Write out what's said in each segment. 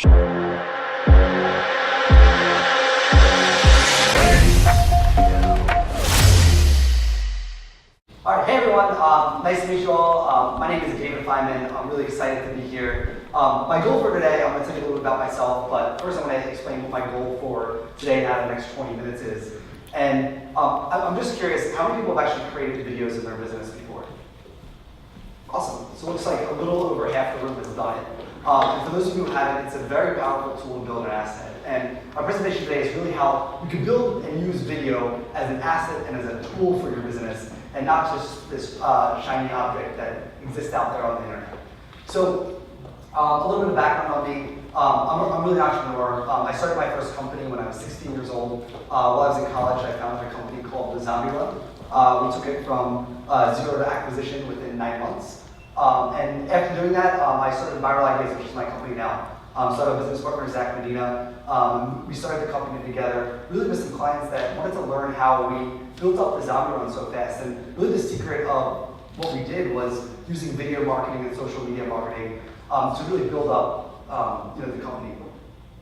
All right, hey everyone, nice to meet you all. My name is Feinman. I'm really excited to be here. My goal for today, I'm going to tell you a little bit about myself, but first I'm going to explain what my goal for today and how the next 20 minutes is. And I'm just curious, how many people have actually created videos in their business before? Awesome. So it looks like a little over half the room has done it. And for those of you who haven't, it's a very powerful tool to build an asset. And our presentation today is really how you can build and use video as an asset and as a tool for your business, and not just this shiny object that exists out there on the internet. So a little bit of background on me. I'm really an entrepreneur. I started my first company when I was 16 years old. While I was in college, I founded a company called The Zombie Run. We took it from zero to acquisition within 9 months. And after doing that, I started Viral Ideas, which is my company now. So I have a business partner, Zach Medina. We started the company together, really with some clients that wanted to learn how we built up the Zombie Run so fast. And really the secret of what we did was using video marketing and social media marketing to really build up the company.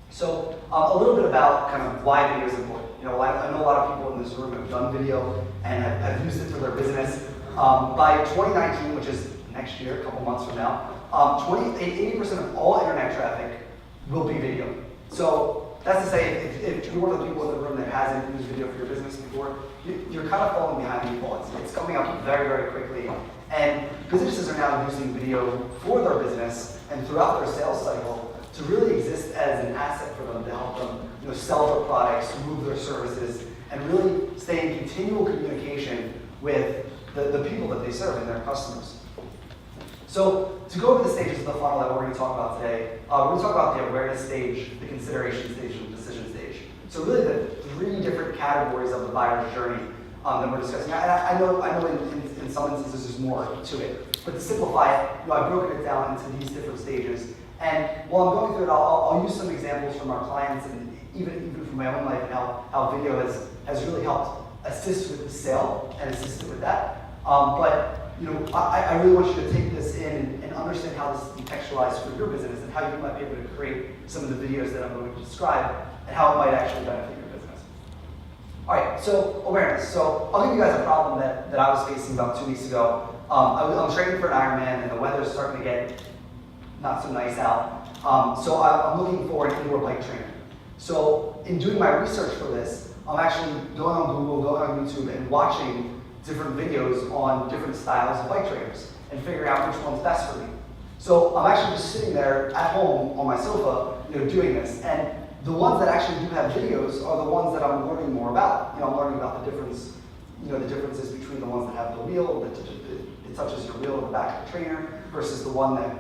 So a little bit about kind of why video is important. I know a lot of people in this room have done video and have used it for their business. By 2019, which is next year, a couple months from now, 80% of all internet traffic will be video. So that's to say, if you're one of the people in the room that hasn't used video for your business before, you're kind of falling behind the eight ball. It's coming up very, very quickly. And businesses are now using video for their business and throughout their sales cycle to really exist as an asset for them to help them sell their products, move their services, and really stay in continual communication with the people that they serve and their customers. So to go over the stages of the funnel that we're going to talk about today, we're going to talk about the awareness stage, the consideration stage, and the decision stage. So really the three different categories of the buyer's journey that we're discussing. I know in some instances there's more to it, but to simplify it, I've broken it down into these different stages. And while I'm going through it, I'll use some examples from our clients and even from my own life and how video has really helped assist with the sale and assisted with that. But I really want you to take this in and understand how this is contextualized for your business and how you might be able to create some of the videos that I'm going to describe and how it might actually benefit your business. All right, so awareness. So I'll give you guys a problem that I was facing about 2 weeks ago. I'm training for an Ironman and the weather's starting to get not so nice out. So I'm looking for an indoor bike trainer. So in doing my research for this, I'm actually going on Google, going on YouTube, and watching different videos on different styles of bike trainers and figuring out which one's best for me. So I'm actually just sitting there at home on my sofa, doing this. And the ones that actually do have videos are the ones that I'm learning more about. I'm learning about the difference, the differences between the ones that have the wheel, it touches your wheel in the back of the trainer, versus the one that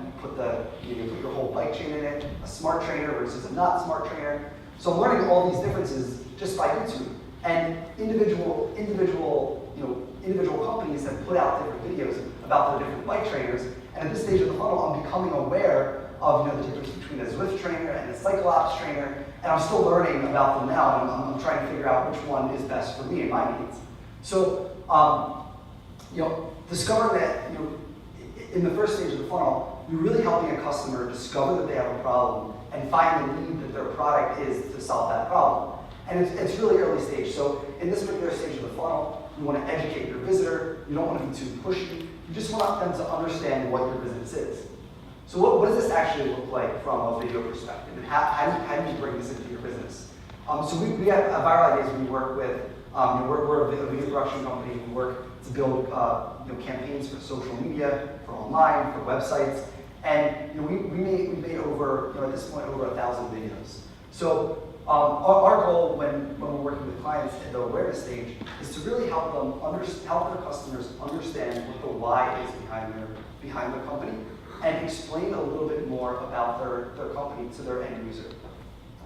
you put your whole bike chain in it, a smart trainer versus a not smart trainer. So I'm learning all these differences just by YouTube. And individual companies have put out different videos about their different bike trainers. And at this stage of the funnel, I'm becoming aware of the difference between a Zwift trainer and a Cyclops trainer. And I'm still learning about them now, and I'm trying to figure out which one is best for me and my needs. So, discovering that in the first stage of the funnel, you're really helping a customer discover that they have a problem and find the need that their product is to solve that problem. And it's really early stage. So in this particular stage of the funnel, you want to educate your visitor. You don't want to be too pushy. You just want them to understand what your business is. So what does this actually look like from a video perspective? And how do you bring this into your business? So we have Viral Ideas we work with. We're a video production company. We work to build campaigns for social media, for online, for websites. And we made over, at this point, over 1,000 videos. So our goal when we're working with clients at the awareness stage is to really help their customers understand what the why is behind their company and explain a little bit more about their company to their end user.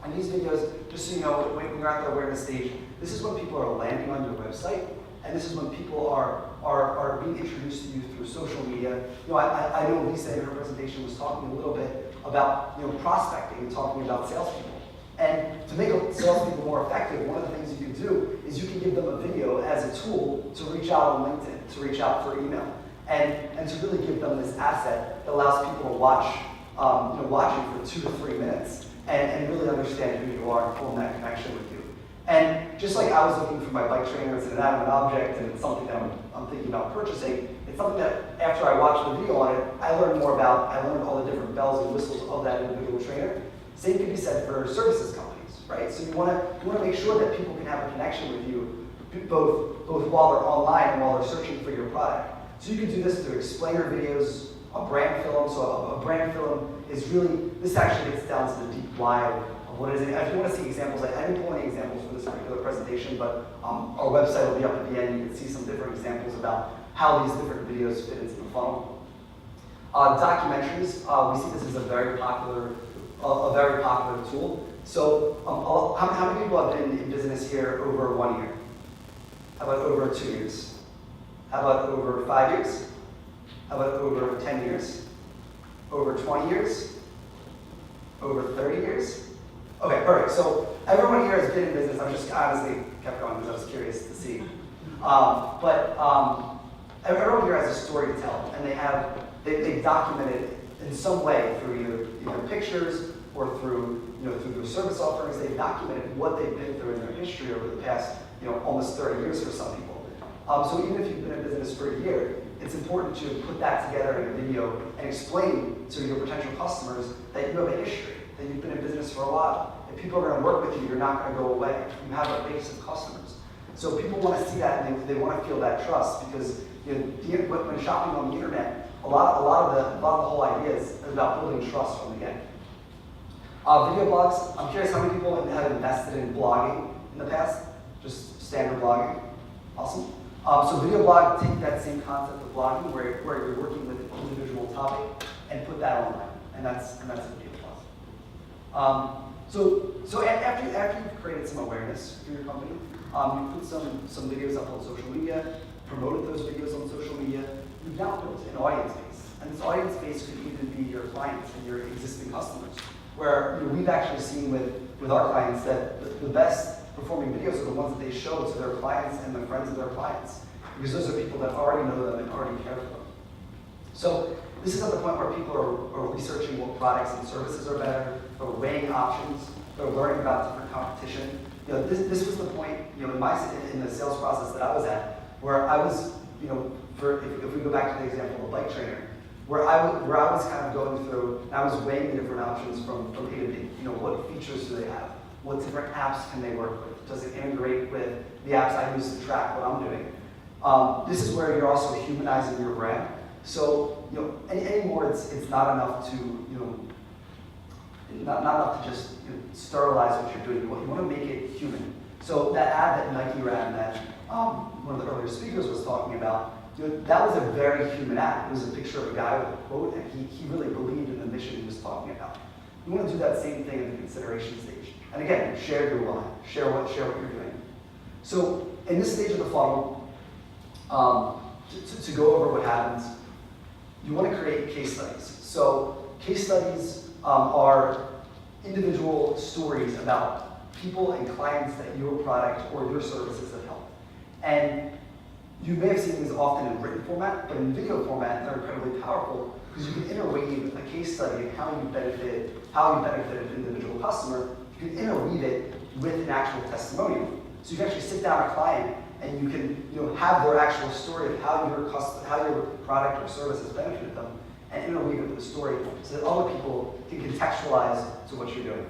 And these videos, just so you know, when you're at the awareness stage, this is when people are landing on your website, and this is when people are being introduced to you through social media. I know Lisa in her presentation was talking a little bit about prospecting and talking about salespeople. And to make salespeople more effective, one of the things you can do is you can give them a video as a tool to reach out on LinkedIn, to reach out for email, and to really give them this asset that allows people to watch watch it for 2 to 3 minutes and really understand who you are and form that connection with you. And just like I was looking for my bike trainer, it's an inanimate object and it's something that I'm thinking about purchasing, it's something that after I watched the video on it, I learned all the different bells and whistles of that individual trainer. Same can be said for services companies, right? So you want to make sure that people can have a connection with you, both while they're online and while they're searching for your product. So you can do this through explainer videos, a brand film. So a brand film is really, this actually gets down to the deep why of what it is. If you want to see examples, I didn't pull any examples for this particular presentation, but our website will be up at the end. You can see some different examples about how these different videos fit into the funnel. Documentaries, we see this as a very popular tool. So how many people have been in business here over 1 year? How about over 2 years? How about over 5 years? How about over 10 years? Over 20 years? Over 30 years? Okay, perfect. So everyone here has been in business. I just honestly kept going because I was curious to see. Everyone here has a story to tell, and they've documented it in some way through either pictures or through their service offerings. They've documented what they've been through in their history over the past almost 30 years for some people. So even if you've been in business for a year, it's important to put that together in a video and explain to your potential customers that you have a history, that you've been in business for a while. If people are going to work with you, you're not going to go away. You have a base of customers. So people want to see that and they want to feel that trust because when shopping on the internet, a lot of the whole idea is about building trust from the get. Video blogs, I'm curious how many people have invested in blogging in the past? Just standard blogging? Awesome. So video blog, take that same concept of blogging where you're working with an individual topic and put that online. And that's a video blog. So after you've created some awareness for your company, you put some videos up on social media, promoted those videos on social media, you've now built an audience base. And this audience base could even be your clients and your existing customers. Where we've actually seen with our clients that the best performing videos are the ones that they show to their clients and the friends of their clients. Because those are people that already know them and already care for them. So this is at the point where people are researching what products and services are better, they're weighing options, they're learning about different competition. This was the point, in the sales process that I was at, where I was, if we go back to the example of a bike trainer, where I was kind of going through, and I was weighing the different options from A to B. What features do they have? What different apps can they work with? Does it integrate with the apps I use to track what I'm doing? This is where you're also humanizing your brand. So, anymore it's not enough to, not enough to just sterilize what you're doing. You want to make it human. So that ad that Nike ran that one of the earlier speakers was talking about, that was a very human ad. It was a picture of a guy with a quote, and he really believed in the mission he was talking about. You want to do that same thing in the consideration stage. And again, share your why, share what you're doing. So in this stage of the funnel, to go over what happens, you want to create case studies. So case studies are individual stories about people and clients that your product or your services have helped. And you may have seen these often in written format, but in video format, they're incredibly powerful because you can interweave a case study of how you benefited an individual customer. You can interweave it with an actual testimonial. So you can actually sit down a client and you can have their actual story of how your product or service has benefited them and interweave it with a story so that other people can contextualize to what you're doing.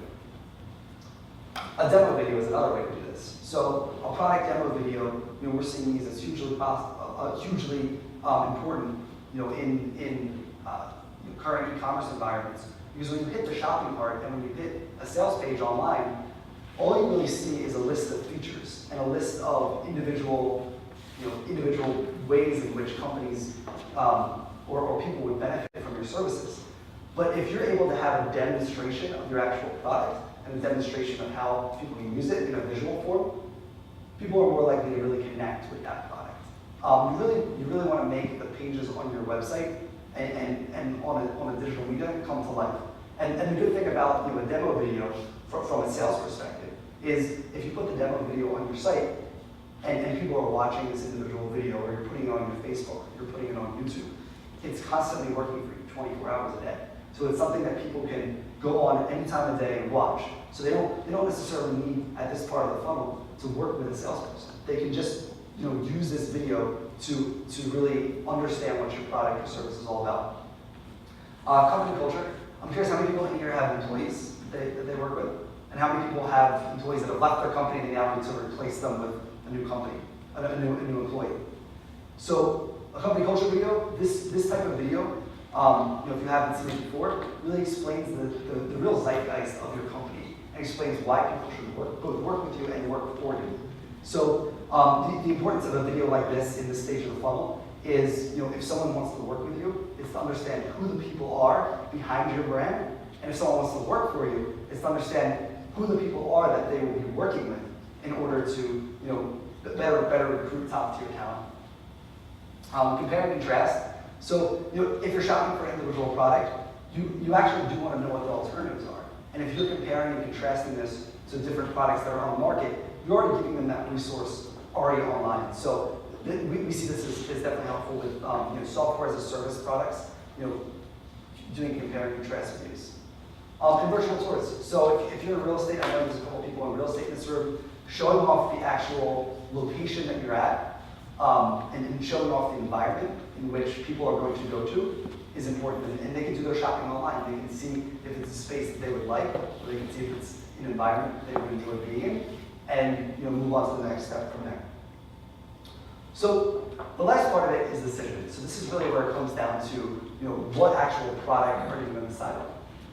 A demo video is another way to do this. So a product demo video, we're seeing these as hugely important, in current e-commerce environments. Because when you hit the shopping cart and when you hit a sales page online, all you really see is a list of features and a list of individual ways in which companies or people would benefit from your services. But if you're able to have a demonstration of your actual product and a demonstration of how people can use it in a visual form, people are more likely to really connect with that product. You really want to make the pages on your website and on a digital media come to life. And the good thing about a demo video from a sales perspective is if you put the demo video on your site and people are watching this individual video, or you're putting it on your Facebook, you're putting it on YouTube, it's constantly working for you 24 hours a day. So it's something that people can go on any time of day and watch. So they don't necessarily need, at this part of the funnel, to work with a salesperson. They can just use this video to really understand what your product or service is all about. Company culture. I'm curious how many people in here have employees that they work with? And how many people have employees that have left their company and they now need to replace them with a new company, a new employee? So a company culture video, this type of video, if you haven't seen it before, really explains the real zeitgeist of your company and explains why people should both work with you and work for you. So the importance of a video like this in this stage of the funnel is, if someone wants to work with you, it's to understand who the people are behind your brand, and if someone wants to work for you, it's to understand who the people are that they will be working with in order to, better recruit top-tier talent. Compare and contrast. So, if you're shopping for an individual product, you actually do want to know what the alternatives are. And if you're comparing and contrasting this to different products that are on the market, you're already giving them that resource already online. So we see this as definitely helpful with software as a service products, doing compare and contrast reviews. And virtual tours. So if you're in real estate, I know there's a couple people in real estate in this room, showing off the actual location that you're at, and showing off the environment in which people are going to go to is important. And they can do their shopping online. They can see if it's a space that they would like, or they can see if it's an environment they would enjoy being in, and move on to the next step from there. So the last part of it is decision. So this is really where it comes down to what actual product are you going to decide on.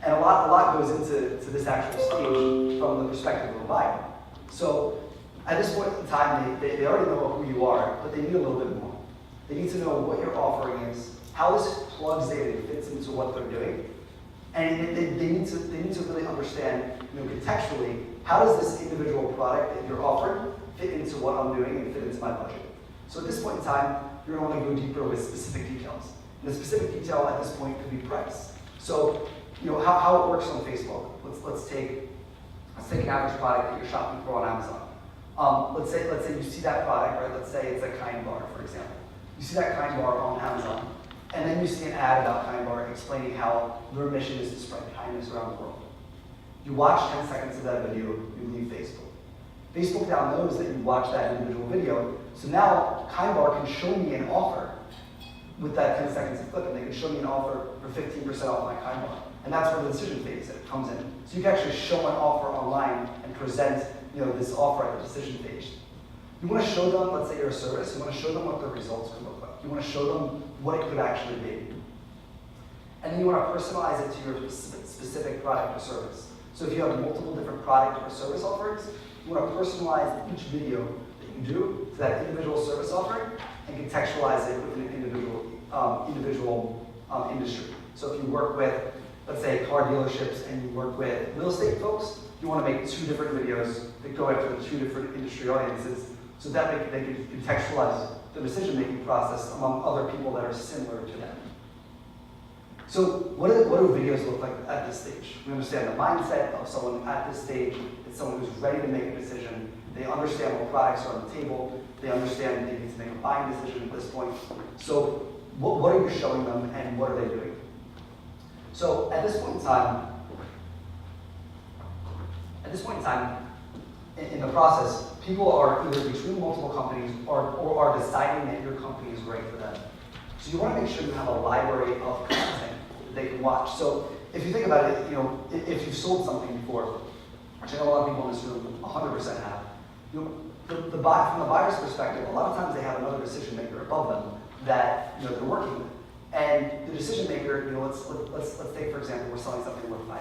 And a lot goes into this actual stage from the perspective of a buyer. So at this point in time, they already know who you are, but they need a little bit more. They need to know what your offering is, how this plugs in and fits into what they're doing, and they need to really understand, contextually, how does this individual product that you're offering fit into what I'm doing and fit into my budget. So at this point in time, you're going to want to go deeper with specific details. And the specific detail at this point could be price. So how it works on Facebook. Let's take an average product that you're shopping for on Amazon. Let's say you see that product, right? Let's say it's a Kind Bar, for example. You see that Kind Bar on Amazon, and then you see an ad about Kind Bar explaining how their mission is to spread kindness around the world. You watch 10 seconds of that video, you leave Facebook. Facebook now knows that you watched that individual video, so now Kind Bar can show me an offer with that 10 seconds of clip, and they can show me an offer for 15% off my Kind Bar. And that's where the decision phase comes in. So you can actually show an offer online and present this offer at the decision page. You want to show them, let's say you're a service, you want to show them what the results could look like. You want to show them what it could actually be. And then you want to personalize it to your specific product or service. So if you have multiple different product or service offerings, you want to personalize each video that you do to that individual service offering and contextualize it within an individual industry. So if you work with, let's say, car dealerships and you work with real estate folks, you want to make 2 different videos that go after the 2 different industry audiences so that they can contextualize the decision-making process among other people that are similar to them. So what do videos look like at this stage? We understand the mindset of someone at this stage. It's someone who's ready to make a decision. They understand what products are on the table. They understand that they need to make a buying decision at this point. So what are you showing them and what are they doing? So at this point in time, in the process, people are either between multiple companies or are deciding that your company is great for them. So you want to make sure you have a library of content that they can watch. So if you think about it, if you've sold something before, which I know a lot of people in this room 100% have, from the buyer's perspective, a lot of times they have another decision maker above them that they're working with. And the decision maker, let's take, for example, we're selling something worth $5,000.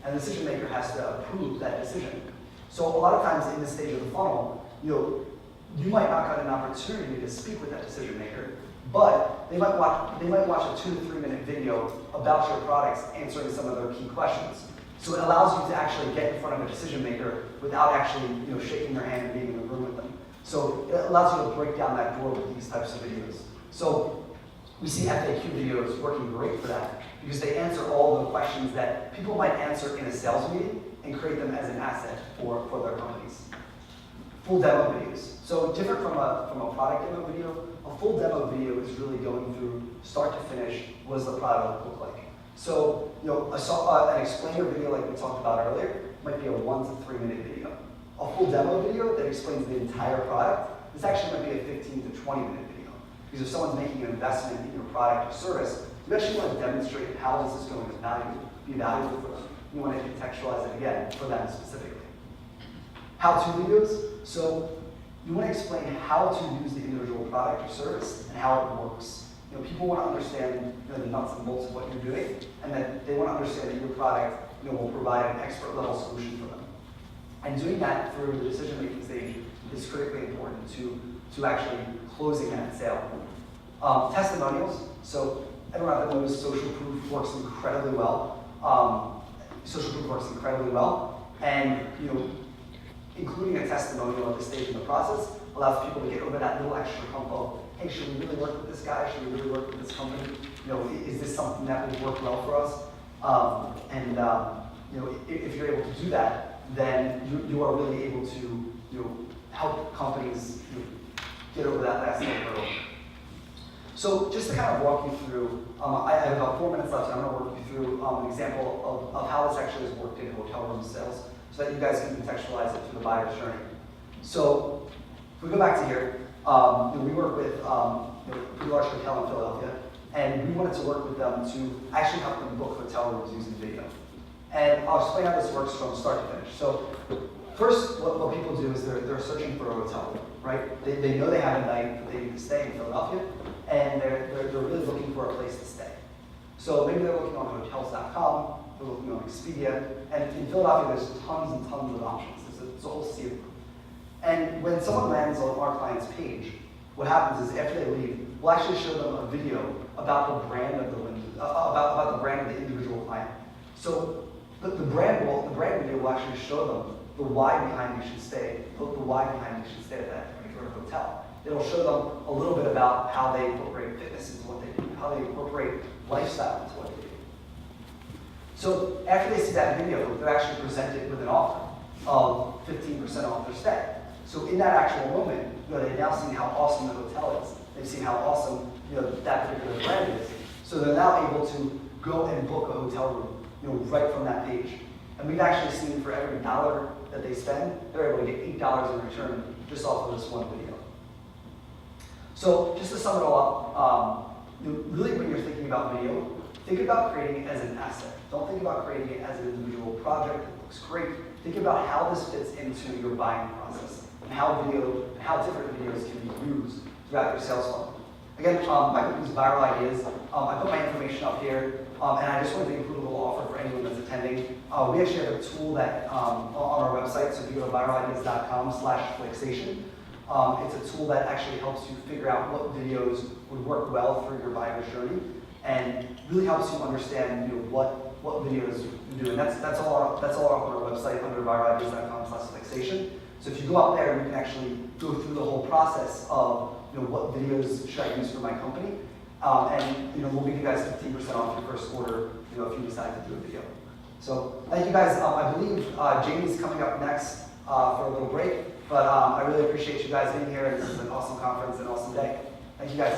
And the decision maker has to approve that decision. So a lot of times in this stage of the funnel, you might not get an opportunity to speak with that decision maker, but they might watch a 2 to 3 minute video about your products answering some of their key questions. So it allows you to actually get in front of a decision maker without actually shaking their hand and being in the room with them. So it allows you to break down that door with these types of videos. So we see FAQ videos working great for that because they answer all the questions that people might answer in a sales meeting and create them as an asset for their companies. Full demo videos. So different from a product demo video, a full demo video is really going through start to finish, what does the product look like? So, an explainer video like we talked about earlier might be a 1 to 3 minute video. A full demo video that explains the entire product, this actually might be a 15 to 20 minute video. Because if someone's making an investment in your product or service, you actually want to demonstrate how this is going to be valuable for them. You want to contextualize it again for them specifically. How-to videos. So you want to explain how to use the individual product or service and how it works. People want to understand the nuts and bolts of what you're doing, and that they want to understand that your product will provide an expert level solution for them. And doing that through the decision-making stage is critically important to actually closing that sale. Testimonials. So everyone out there knows social proof works incredibly well. And including a testimonial at this stage in the process allows people to get over that little extra hump of, hey, should we really work with this guy? Should we really work with this company? Is this something that would work well for us? If you're able to do that, then you are really able to help companies get over that last little hurdle. So just to kind of walk you through, I have about 4 minutes left, and I'm going to walk you through an example of how this actually has worked in hotel room sales, so that you guys can contextualize it through the buyer's journey. So if we go back to here, we work with a pretty large hotel in Philadelphia, and we wanted to work with them to actually help them book hotel rooms using video. And I'll explain how this works from start to finish. So first, what people do is they're searching for a hotel room, right? They know they have a night that they need to stay in Philadelphia, and they're really looking for a place to stay. So maybe they're looking on hotels.com, they're looking on Expedia, and in Philadelphia there's tons and tons of options. There's a whole sea of them. And when someone lands on our client's page, what happens is after they leave, we'll actually show them a video about the brand of about the brand of the individual client. So the brand video will actually show them the why behind you should stay, at that particular hotel. It'll show them a little bit about how they incorporate fitness into what they do, how they incorporate lifestyle into what they do. So after they see that video, they're actually presented with an offer of 15% off their stay. So in that actual moment, they've now seen how awesome the hotel is. They've seen how awesome that particular brand is. So they're now able to go and book a hotel room, right from that page. And we've actually seen for every $1 that they spend, they're able to get $8 in return just off of this one video. So just to sum it all up, really when you're thinking about video, think about creating it as an asset. Don't think about creating it as an individual project that looks great. Think about how this fits into your buying process and how different videos can be used throughout your sales funnel. Again, my company's Viral Ideas. I put my information up here, and I just wanted to include a little offer for anyone that's attending. We actually have a tool that on our website, so if you go to viralideas.com/flexation, it's a tool that actually helps you figure out what videos would work well for your buyer's journey, and really helps you understand what videos you do. And that's all up on our website under viralideas.com/flexation. So if you go out there, you can actually go through the whole process of what videos should I use for my company, and we'll give you guys 15% off your first order if you decide to do a video. So thank you guys. I believe Jamie's coming up next for a little break, but I really appreciate you guys being here, and this is an awesome conference and an awesome day. Thank you guys.